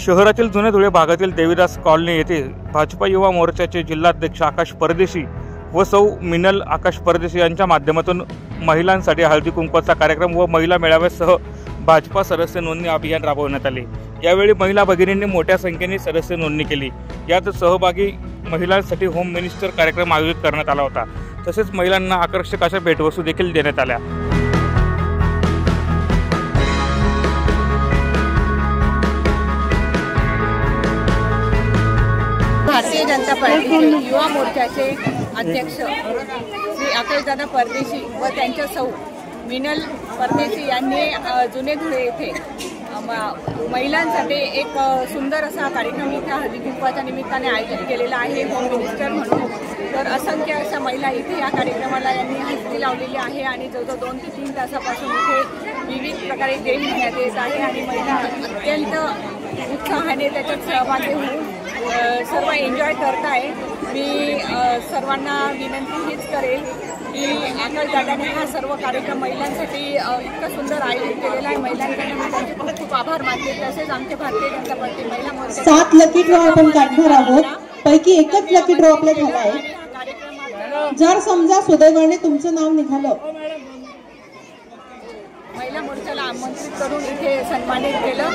शहरातील जुने धुळे भागातील देवीदास कॉलनी येथे भाजपा युवा मोर्चाचे जिल्हाध्यक्ष आकाश परदेशी व सौ मिनल आकाश परदेशी यांच्या माध्यमातून महिलांसाठी हळदी कुंकवाचा कार्यक्रम व महिला मेळाव्यासह भाजपा सदस्य नोंदणी अभियान राबवण्यात आले। यावेळी महिला भगिनींनी मोठ्या संख्येने सदस्य नोंदणी केली। यात सहभागी महिलांसाठी होम मिनिस्टर कार्यक्रम आयोजित करण्यात आला होता। तसेच महिलांना आकर्षक अशा भेटवस्तू देखील देण्यात आल्या। भारतीय जनता पार्टीचे युवा मोर्चाचे अध्यक्ष श्री आकाशदादा परदेशी व त्यांच्या सौ मिनल परदेशी यांनी जुने धुळे येथे महिलांसाठी एक सुंदर असा कार्यक्रम इथे हळदी कुंकवाच्या निमित्ताने आयोजित केलेला आहे होम मिनिस्टर म्हणून। तर असंख्य अशा महिला इथे या कार्यक्रमाला यांनी हजेरी लावलेली आहे आणि जवळजवळ 2 ते 3 तासापासून इथे विविध प्रकारे गेम घेण्यात येत आहे आणि महिला अत्यंत उत्साहाने त्याच्यात सहभागी होऊन सर्व एन्जॉय करत आहे। मी सर्वांना विनंती हीच करेल की आकाशदादाने हा सर्व कार्यक्रम महिलांसाठी इतका सुंदर आयोजित केलेला आहे। महिलांकडे मी त्यांचे खूप खूप आभार मानते। तसेच आमचे भारतीय जनता पार्टी महिला मोर्चा 7 लकी ड्रॉ आपण काढणार आहोत, पैकी एकच लकी ड्रॉ आपला झाला आहे। जर समजा सुदैवाने तुमचं नाव निघालं, महिला मोर्चाला आमंत्रित करून इथे सन्मानित केलं,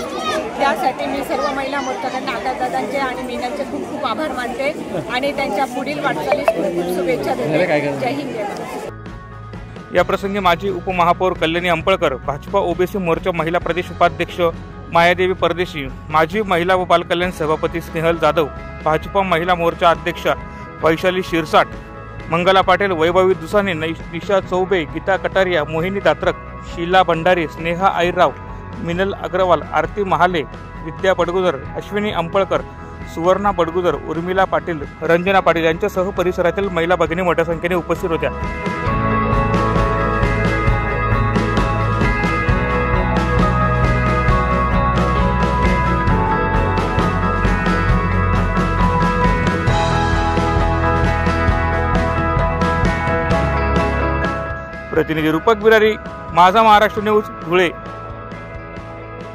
त्यासाठी मी सर्व महिला मोर्चाला आकाशदादांचे आणि मीनलचे खूप खूप आभार मानते आणि त्यांच्या पुढील वाटचालीस खूप खूप शुभेच्छा देते। जय हिंद। या प्रसंगी माजी उपमहापौर कल्याणी अंपळकर, भाजपा ओबीसी मोर्चा महिला प्रदेश उपाध्यक्ष मायादेवी परदेशी, माजी महिला व बालकल्याण सभापती स्नेहल जाधव, भाजपा महिला मोर्चा अध्यक्ष वैशाली शिरसाट, मंगला पाटील, वैभवी दुसाने, निशा चौबे, गीता कटारिया, मोहिनी दात्रक, शीला भंडारी, स्नेहा आईराव, मिनल अग्रवाल, आरती महाले, विद्या बडगुजर, अश्विनी अंपळकर, सुवर्णा बडगुजर, उर्मिला पाटील, रंजना पाटील यांच्यासह परिसरातील महिला भगिनी मोठ्या संख्येने उपस्थित होत्या। प्रतिनिधी रूपक बिरारी, माझा महाराष्ट्र न्यूज, धुळे।